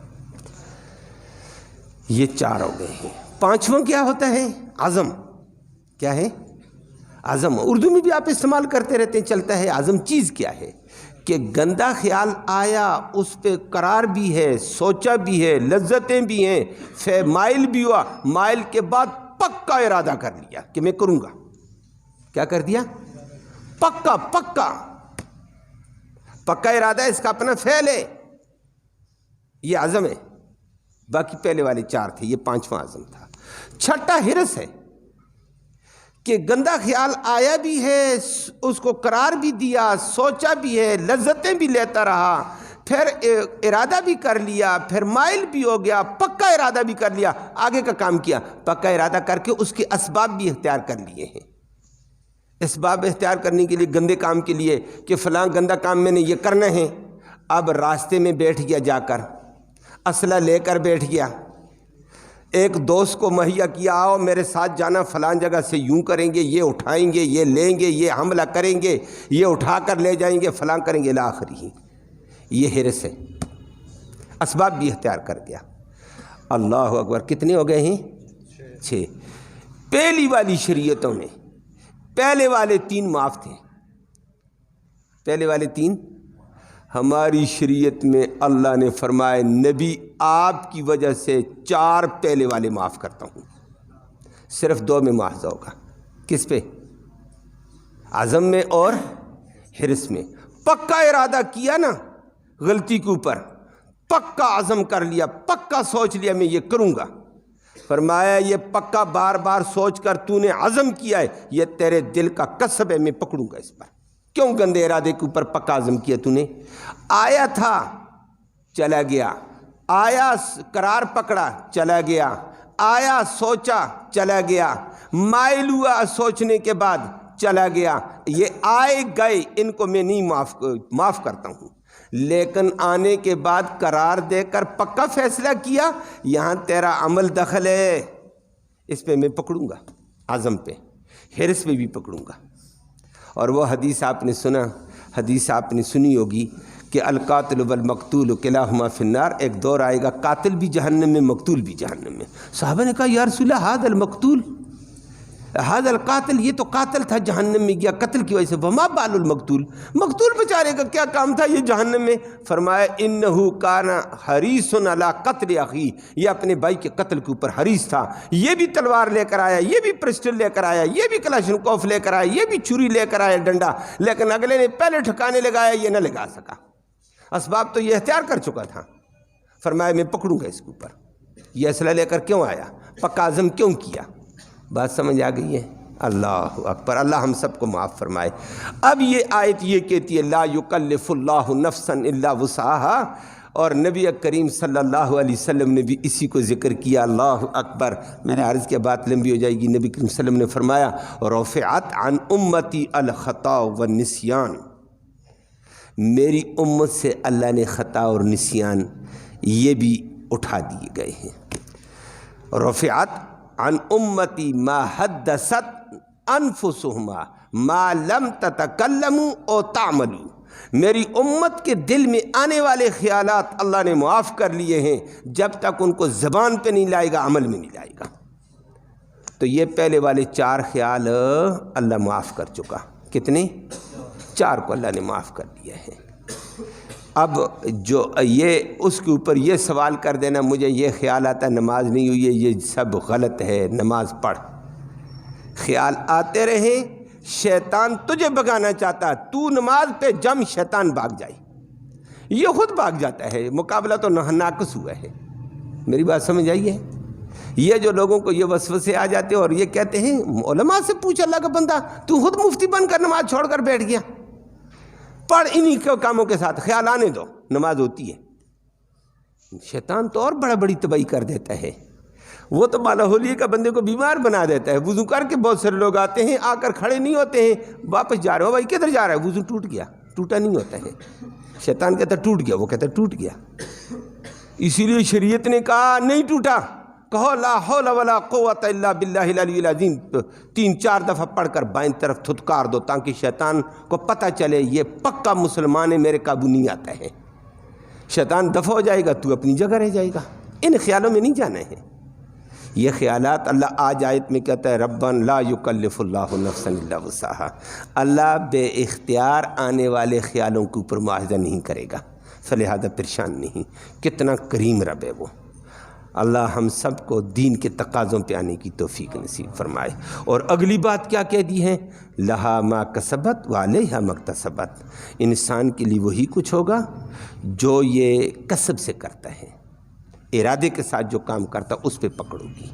یہ 4 ہو گئے ہیں. 5واں کیا ہوتا ہے؟ عزم. کیا ہے؟ عزم. اردو میں بھی آپ استعمال کرتے رہتے ہیں، چلتا ہے. عزم چیز کیا ہے؟ کہ گندا خیال آیا، اس پہ قرار بھی ہے، سوچا بھی ہے، لذتیں بھی ہیں، مائل بھی ہوا، مائل کے بعد پکا ارادہ کر لیا کہ میں کروں گا. کیا کر دیا؟ پکا. پکا پکا ارادہ اس کا اپنا فعل ہے، یہ عزم ہے. باقی پہلے والے 4 تھے، یہ 5واں عزم تھا. 6ٹھا حرص ہے کہ گندا خیال آیا بھی ہے، اس کو قرار بھی دیا، سوچا بھی ہے، لذتیں بھی لیتا رہا، پھر ارادہ بھی کر لیا، پھر مائل بھی ہو گیا، پکا ارادہ بھی کر لیا، آگے کا کام کیا. پکا ارادہ کر کے اس کے اسباب بھی اختیار کر لیے ہیں. اسباب اختیار کرنے کے لیے، گندے کام کے لیے، کہ فلاں گندا کام میں نے یہ کرنا ہے. اب راستے میں بیٹھ گیا، جا کر اسلحہ لے کر بیٹھ گیا، ایک دوست کو مہیا کیا، آؤ میرے ساتھ جانا، فلاں جگہ سے یوں کریں گے، یہ اٹھائیں گے، یہ لیں گے، یہ حملہ کریں گے، یہ اٹھا کر لے جائیں گے، فلاں کریں گے، الی آخری. یہ حرص ہے. اسباب بھی اختیار کر گیا. اللہ اکبر. کتنے ہو گئے ہیں؟ 6. پہلی والی شریعتوں میں پہلے والے 3 معاف تھے. پہلے والے 3 ہماری شریعت میں اللہ نے فرمایا، نبی آپ کی وجہ سے 4 پہلے والے معاف کرتا ہوں، صرف 2 میں معاوضہ ہوگا. کس پہ؟ عزم میں اور حرص میں. پکا ارادہ کیا نا غلطی کے اوپر، پکا عزم کر لیا، پکا سوچ لیا میں یہ کروں گا. فرمایا یہ پکا بار بار سوچ کر تو نے عزم کیا ہے، یہ تیرے دل کا کسب ہے، میں پکڑوں گا اس پر. کیوں گندے ارادے کے اوپر پکا عزم کیا تو نے؟ آیا تھا، چلا گیا، آیا قرار پکڑا، چلا گیا، آیا سوچا، چلا گیا، مائل ہوا سوچنے کے بعد، چلا گیا. یہ آئے گئے ان کو میں نہیں معاف کرتا ہوں، لیکن آنے کے بعد قرار دے کر پکا فیصلہ کیا، یہاں تیرا عمل دخل ہے، اس پہ میں پکڑوں گا. عزم پہ، حرص پہ بھی پکڑوں گا. اور وہ حدیث آپ نے سنا، حدیث آپ نے سنی ہوگی کہ القاتل والمقتول کلاہما فی النار. ایک دور آئے گا قاتل بھی جہنم میں، مقتول بھی جہنم میں. صحابہ نے کہا یا رسول اللہ ھذا المقتول، حاضر القاتل، یہ تو قاتل تھا جہنم میں گیا قتل کی وجہ سے، وما بال المقتول، مقتول بیچارے کا کیا کام تھا یہ جہنم میں؟ فرمایا انہو کان حریص علی قتل اخی، یہ اپنے بھائی کے قتل کے اوپر حریص تھا، یہ بھی تلوار لے کر آیا، یہ بھی پسٹل لے کر آیا، یہ بھی کلاشنکوف لے کر آیا، یہ بھی چھری لے کر آیا ڈنڈا، لیکن اگلے نے پہلے ٹھکانے لگایا، یہ نہ لگا سکا، اسباب تو یہ اختیار کر چکا تھا۔ فرمایا میں پکڑوں گا اس کے اوپر، یہ اسلحہ لے کر کیوں آیا، پکا عزم کیوں کیا؟ بات سمجھ آ گئی ہے؟ اللہ اکبر، اللہ ہم سب کو معاف فرمائے۔ اب یہ آیت یہ کہتی ہے لا یکلف اللہ نفسا الا وسعها، اور نبی کریم صلی اللہ علیہ وسلم نے بھی اسی کو ذکر کیا۔ اللہ اکبر، میں نے عرض کیا بات لمبی ہو جائے گی۔ نبی کریم صلی اللہ علیہ وسلم نے فرمایا رفعت عن امتی الخطا والنسیان، میری امت سے اللہ نے خطا اور نسیان یہ بھی اٹھا دیے گئے ہیں۔ رفعت عن امتی ما حدثت انفسهما ما لم تتکلموا او تعملوا، میری امت کے دل میں آنے والے خیالات اللہ نے معاف کر لیے ہیں جب تک ان کو زبان پہ نہیں لائے گا، عمل میں نہیں لائے گا۔ تو یہ پہلے والے 4 خیال اللہ معاف کر چکا۔ کتنے؟ 4 کو اللہ نے معاف کر دیا ہے۔ اب جو یہ اس کے اوپر یہ سوال کر دینا مجھے یہ خیال آتا ہے نماز نہیں ہوئی ہے، یہ سب غلط ہے، نماز پڑھ۔ خیال آتے رہیں، شیطان تجھے بگانا چاہتا ہے، تو نماز پہ جم، شیطان بھاگ جائے، یہ خود بھاگ جاتا ہے، مقابلہ تو ناقص ہوا ہے۔ میری بات سمجھ آئی ہے؟ یہ جو لوگوں کو یہ وسوسے آ جاتے ہیں اور یہ کہتے ہیں علماء سے پوچھ اللہ کا بندہ، تو خود مفتی بن کر نماز چھوڑ کر بیٹھ گیا، پڑھ انہی کے کاموں کے ساتھ، خیال آنے دو، نماز ہوتی ہے۔ شیطان تو اور بڑی تباہی کر دیتا ہے، وہ تو مالاحولیے کا بندے کو بیمار بنا دیتا ہے۔ وضو کر کے بہت سارے لوگ آتے ہیں، آ کر کھڑے نہیں ہوتے ہیں، واپس جا رہے ہو، بھائی کدھر جا رہا ہے؟ وضو ٹوٹ گیا، ٹوٹا نہیں ہوتا ہے، شیطان کہتا ہے ٹوٹ گیا، وہ کہتا ہے ٹوٹ گیا۔ اسی لیے شریعت نے کہا نہیں ٹوٹا، کہو لا حول ولا قوت الا باللہ العلی العظیم 3-4 دفعہ پڑھ کر بائیں طرف تھتکار دو، تاکہ شیطان کو پتہ چلے یہ پکا مسلمان ہے، میرے قابو نہیں آتا ہے۔ شیطان دفع ہو جائے گا، تو اپنی جگہ رہ جائے گا۔ ان خیالوں میں نہیں جانا ہے۔ یہ خیالات اللہ آج آیت میں کہتا ہے ربنا لا یکلف اللہ نفسا الا وسعها، اللہ بے اختیار آنے والے خیالوں کے اوپر معاوضہ نہیں کرے گا، فلہذا پریشان نہیں۔ کتنا کریم رب ہے وہ۔ اللہ ہم سب کو دین کے تقاضوں پہ آنے کی توفیق نصیب فرمائے۔ اور اگلی بات کیا کہہ دی ہے؟ لہا ما کسبت وعلیہا ما اکتسبت، انسان کے لیے وہی کچھ ہوگا جو یہ کسب سے کرتا ہے، ارادے کے ساتھ جو کام کرتا اس پہ پکڑو گی۔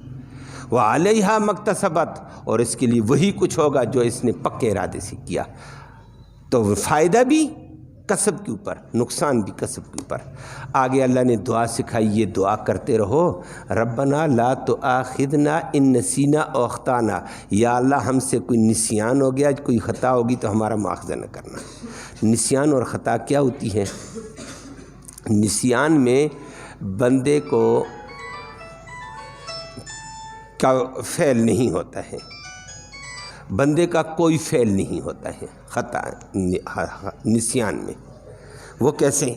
وعلیہا ما اکتسبت، اور اس کے لیے وہی کچھ ہوگا جو اس نے پکے ارادے سے کیا۔ تو فائدہ بھی کسب کے اوپر، نقصان بھی کسب کے اوپر۔ آگے اللہ نے دعا سکھائی، یہ دعا کرتے رہو ربنا لا تؤاخذنا ان نسینا او اخطانا، یا اللہ ہم سے کوئی نسیان ہو گیا، کوئی خطا ہوگی تو ہمارا مواخذہ نہ کرنا۔ نسیان اور خطا کیا ہوتی ہے؟ نسیان میں بندے کو کا فعل نہیں ہوتا ہے، بندے کا کوئی فعل نہیں ہوتا ہے خطا نسیان میں۔ وہ کیسے؟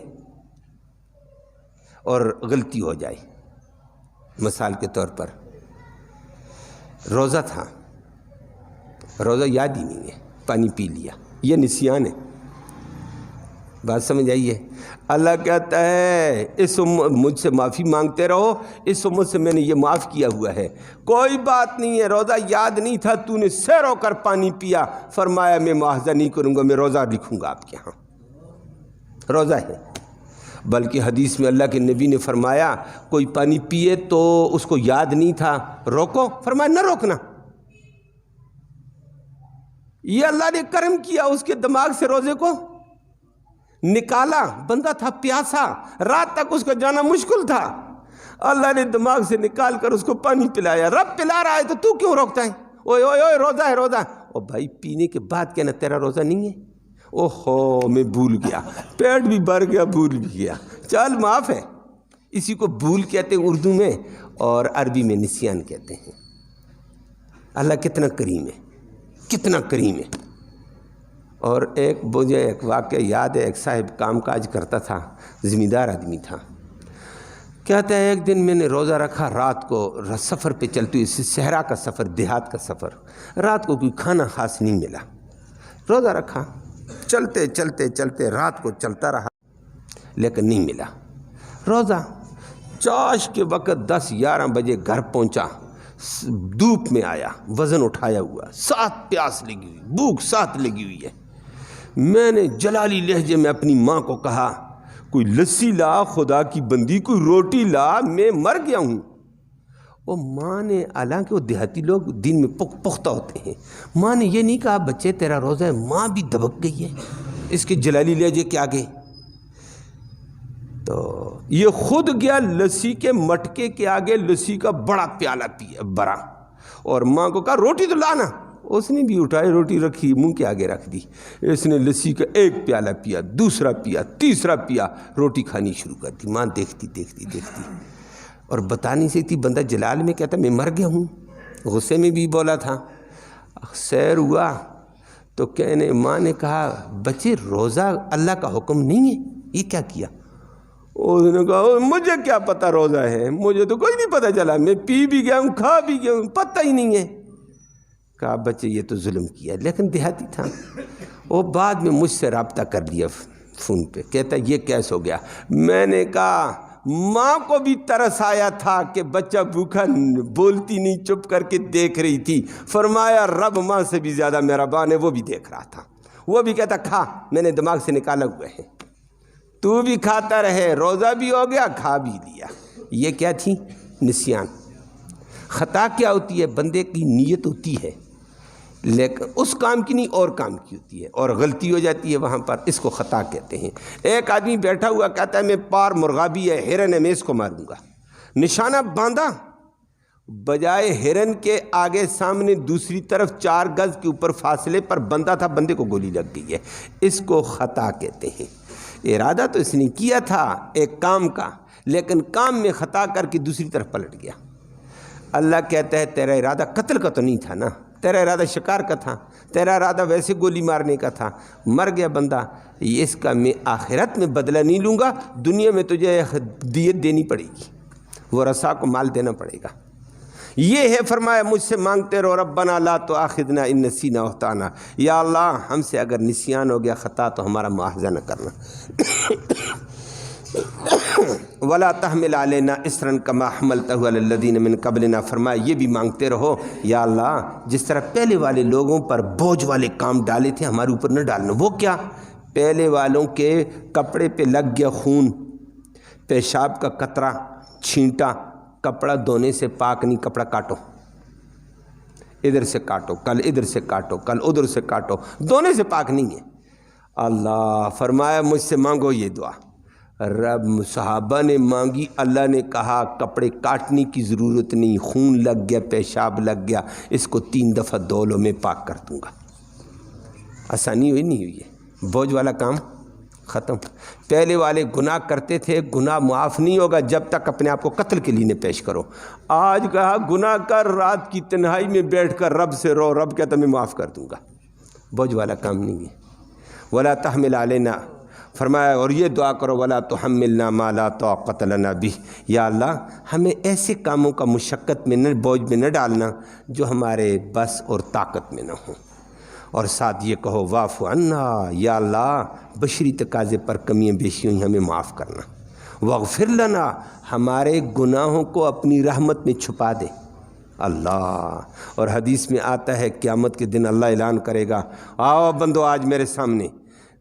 اور غلطی ہو جائے، مثال کے طور پر روزہ تھا، روزہ یاد ہی نہیں ہے، پانی پی لیا، یہ نسیان ہے۔ بات سمجھ آئیے؟ اللہ کہتا ہے اس مجھ سے معافی مانگتے رہو، اس امت سے میں نے یہ معاف کیا ہوا ہے، کوئی بات نہیں ہے، روزہ یاد نہیں تھا، تو نے سیر ہو کر پانی پیا، فرمایا میں مواخذہ نہیں کروں گا، میں روزہ لکھوں گا آپ کے ہاں، روزہ ہے۔ بلکہ حدیث میں اللہ کے نبی نے فرمایا کوئی پانی پیے تو اس کو یاد نہیں تھا، روکو، فرمایا نہ روکنا۔ یہ اللہ نے کرم کیا، اس کے دماغ سے روزے کو نکالا، بندہ تھا پیاسا، رات تک اس کو جانا مشکل تھا، اللہ نے دماغ سے نکال کر اس کو پانی پلایا۔ رب پلا رہا ہے تو کیوں روکتا ہے؟ اوئے اوئے اوئے روزہ ہے، روزہ ہے۔ او بھائی پینے کے بعد کہنا تیرا روزہ نہیں ہے؟ اوہو میں بھول گیا، پیٹ بھی بھر گیا، بھول بھی گیا، چل معاف ہے۔ اسی کو بھول کہتے ہیں اردو میں، اور عربی میں نسیان کہتے ہیں۔ اللہ کتنا کریم ہے، کتنا کریم ہے۔ اور مجھے ایک واقعہ یاد ہے، ایک صاحب کام کاج کرتا تھا، ذمہ دار آدمی تھا، کہتا ہے ایک دن میں نے روزہ رکھا، رات کو سفر پہ چلتے ہوئے، صحرا کا سفر، دیہات کا سفر، رات کو کوئی کھانا خاص نہیں ملا، روزہ رکھا، چلتے چلتے چلتے رات کو چلتا رہا لیکن نہیں ملا روزہ۔ چاش کے وقت 10-11 بجے گھر پہنچا، دھوپ میں آیا، وزن اٹھایا ہوا، ساتھ پیاس لگی ہوئی، بھوک ساتھ لگی ہوئی ہے۔ میں نے جلالی لہجے میں اپنی ماں کو کہا کوئی لسی لا، خدا کی بندی کوئی روٹی لا، میں مر گیا ہوں۔ وہ ماں نے، حالانکہ وہ دیہاتی لوگ دین میں پختہ ہوتے ہیں، ماں نے یہ نہیں کہا بچے تیرا روزہ ہے، ماں بھی دبک گئی ہے اس کے جلالی لہجے کے آگے۔ تو یہ خود گیا لسی کے مٹکے کے آگے، لسی کا بڑا پیالہ پیا بڑا، اور ماں کو کہا روٹی تو لانا، اس نے بھی اٹھائی روٹی رکھی منہ کے آگے رکھ دی، اس نے لسی کا ایک پیالہ پیا، دوسرا پیا، تیسرا پیا، روٹی کھانی شروع کر دی۔ ماں دیکھتی دیکھتی دیکھتی اور بتا نہیں سکتی، بندہ جلال میں کہتا میں مر گیا ہوں، غصے میں بھی بولا تھا۔ سیر ہوا تو کہنے، ماں نے کہا بچے روزہ اللہ کا حکم نہیں ہے، یہ کیا کیا؟ اس نے کہا مجھے کیا پتہ روزہ ہے، مجھے تو کوئی نہیں پتہ چلا، میں پی بھی گیا ہوں، کھا بھی گیا ہوں، پتہ ہی نہیں ہے۔ کہا بچے یہ تو ظلم کیا، لیکن دیہاتی تھا، وہ بعد میں مجھ سے رابطہ کر لیا فون پہ، کہتا یہ کیسے ہو گیا؟ میں نے کہا ماں کو بھی ترس آیا تھا کہ بچہ بھوکا، بولتی نہیں، چپ کر کے دیکھ رہی تھی۔ فرمایا رب ماں سے بھی زیادہ مہربان ہے، وہ بھی دیکھ رہا تھا، وہ بھی کہتا کھا، میں نے دماغ سے نکالا ہوا ہے، تو بھی کھاتا رہے، روزہ بھی ہو گیا، کھا بھی لیا۔ یہ کیا تھی؟ نسیان۔ خطا کیا ہوتی ہے؟ بندے کی نیت ہوتی ہے لیکن اس کام کی نہیں اور کام کی ہوتی ہے، اور غلطی ہو جاتی ہے وہاں پر، اس کو خطا کہتے ہیں۔ ایک آدمی بیٹھا ہوا کہتا ہے میں پار مرغابی ہے، ہرن ہے، میں اس کو ماروں گا، نشانہ باندھا، بجائے ہرن کے آگے سامنے دوسری طرف 4 گز کے اوپر فاصلے پر بندہ تھا، بندے کو گولی لگ گئی ہے، اس کو خطا کہتے ہیں۔ ارادہ تو اس نے کیا تھا ایک کام کا، لیکن کام میں خطا کر کے دوسری طرف پلٹ گیا۔ اللہ کہتا ہے تیرا ارادہ قتل کا تو نہیں تھا نا، تیرا ارادہ شکار کا تھا، تیرا ارادہ ویسے گولی مارنے کا تھا، مر گیا بندہ، اس کا میں آخرت میں بدلہ نہیں لوں گا، دنیا میں تجھے دیت دینی پڑے گی، ورثاء کو مال دینا پڑے گا۔ یہ ہے فرمایا مجھ سے مانگتے رہو ربنا لا تؤاخذنا ان نسینا واخطانا، یا اللہ ہم سے اگر نسیان ہو گیا، خطا، تو ہمارا مواخذہ نہ کرنا۔ ولا تحمل علینا اصرا کما حملتہ علی الذین من قبلنا، فرمایا یہ بھی مانگتے رہو یا اللہ جس طرح پہلے والے لوگوں پر بوجھ والے کام ڈالے تھے ہمارے اوپر نہ ڈالنا۔ وہ کیا؟ پہلے والوں کے کپڑے پہ لگ گیا خون، پیشاب کا قطرہ چھینٹا، کپڑا دھونے سے پاک نہیں، کپڑا کاٹو، ادھر سے کاٹو، کل ادھر سے کاٹو، کل ادھر سے کاٹو، دھونے سے پاک نہیں ہے۔ اللہ فرمایا مجھ سے مانگو یہ دعا۔ رب صحابہ نے مانگی، اللہ نے کہا کپڑے کاٹنے کی ضرورت نہیں، خون لگ گیا، پیشاب لگ گیا، اس کو 3 دفعہ دھو لو، میں پاک کر دوں گا۔ آسانی ہوئی نہیں ہوئی ہے، بوجھ والا کام ختم۔ پہلے والے گناہ کرتے تھے، گناہ معاف نہیں ہوگا جب تک اپنے آپ کو قتل کے لیے نہ پیش کرو۔ آج کہا گناہ کر، رات کی تنہائی میں بیٹھ کر رب سے رو، رب کہتا میں معاف کر دوں گا، بوجھ والا کام نہیں ہے۔ ولا تحمل علینا، فرمایا اور یہ دعا کرو ولا تحملنا ما لا طاقت لنا بہ، یا اللہ ہمیں ایسے کاموں کا مشقت میں نہ، بوجھ میں نہ ڈالنا جو ہمارے بس اور طاقت میں نہ ہوں۔ اور ساتھ یہ کہو واعف عنا، یا اللہ بشری تقاضے پر کمیاں بیشیوں ہمیں معاف کرنا، واغفر لنا، ہمارے گناہوں کو اپنی رحمت میں چھپا دے اللہ۔ اور حدیث میں آتا ہے قیامت کے دن اللہ اعلان کرے گا آؤ بندو آج میرے سامنے،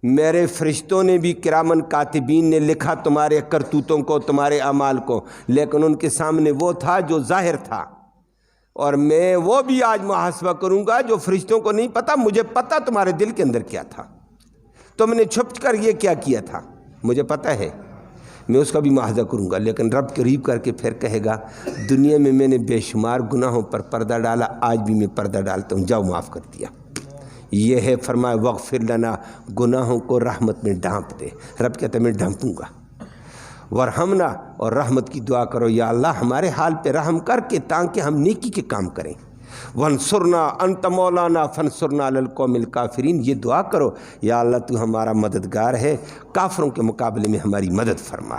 میرے فرشتوں نے بھی کرامن کاتبین نے لکھا تمہارے کرتوتوں کو، تمہارے اعمال کو، لیکن ان کے سامنے وہ تھا جو ظاہر تھا، اور میں وہ بھی آج محاسبہ کروں گا جو فرشتوں کو نہیں پتہ، مجھے پتہ تمہارے دل کے اندر کیا تھا، تم نے چھپ کر یہ کیا تھا، مجھے پتہ ہے، میں اس کا بھی محاذہ کروں گا۔ لیکن رب قریب کر کے پھر کہے گا دنیا میں میں نے بے شمار گناہوں پر پردہ ڈالا، آج بھی میں پردہ ڈالتا ہوں، جاؤ معاف کر دیا۔ یہ ہے فرمایا واغفر لنا، گناہوں کو رحمت میں ڈھانپ دے۔ رب کہتا ہے میں ڈھانپوں گا۔ ورحمنا، اور رحمت کی دعا کرو یا اللہ ہمارے حال پہ رحم کر کے تاکہ ہم نیکی کے کام کریں۔ ونصرنا انت مولانا فانصرنا علی القوم الکافرین، یہ دعا کرو یا اللہ تو ہمارا مددگار ہے، کافروں کے مقابلے میں ہماری مدد فرما۔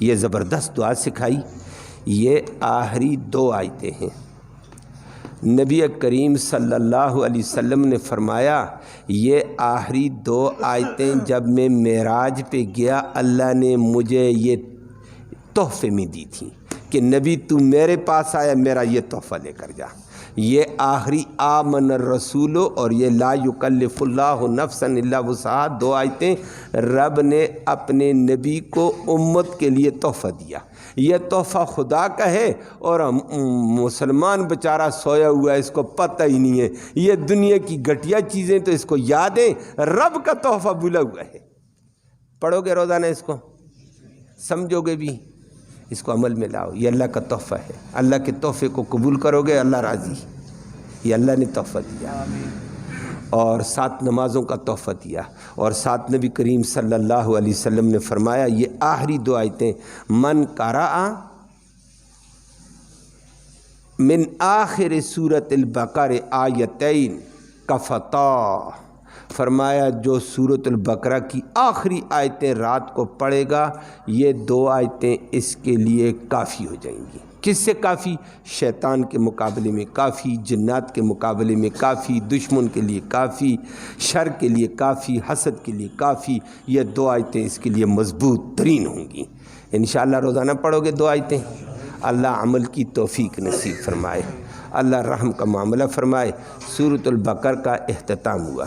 یہ زبردست دعا سکھائی۔ یہ آخری 2 آیتیں ہیں۔ نبی کریم صلی اللہ علیہ وسلم نے فرمایا یہ آخری 2 آیتیں جب میں معراج پہ گیا اللہ نے مجھے یہ تحفے میں دی تھیں کہ نبی تو میرے پاس آیا، میرا یہ تحفہ لے کر جا۔ یہ آخری آمن الرسول اور یہ لا یکلف اللہ نفسا الا وسعہا 2 آیتیں رب نے اپنے نبی کو امت کے لیے تحفہ دیا۔ یہ تحفہ خدا کا ہے اور مسلمان بیچارہ سویا ہوا ہے، اس کو پتہ ہی نہیں ہے، یہ دنیا کی گھٹیا چیزیں تو اس کو یاد ہے، رب کا تحفہ بھولا ہوا ہے۔ پڑھو گے روزانہ اس کو، سمجھو گے بھی، اس کو عمل میں لاؤ۔ یہ اللہ کا تحفہ ہے، اللہ کے تحفے کو قبول کرو گے اللہ راضی۔ یہ اللہ نے تحفہ دیا اور 7 نمازوں کا تحفہ دیا، اور 7 نبی کریم صلی اللہ علیہ وسلم نے فرمایا یہ آخری 2 آیتیں من قرأ من آخر سورۃ البقرہ آیتین کفتا، فرمایا جو سورۃ البقرہ کی آخری آیتیں رات کو پڑھے گا یہ 2 آیتیں اس کے لیے کافی ہو جائیں گی۔ کس سے کافی؟ شیطان کے مقابلے میں کافی، جنات کے مقابلے میں کافی، دشمن کے لیے کافی، شر کے لیے کافی، حسد کے لیے کافی۔ یہ 2 آیتیں اس کے لیے مضبوط ترین ہوں گی۔ انشاءاللہ روزانہ پڑھو گے 2 آیتیں، اللہ عمل کی توفیق نصیب فرمائے، اللہ رحم کا معاملہ فرمائے۔ سورۃ البقرہ کا اختتام ہوا۔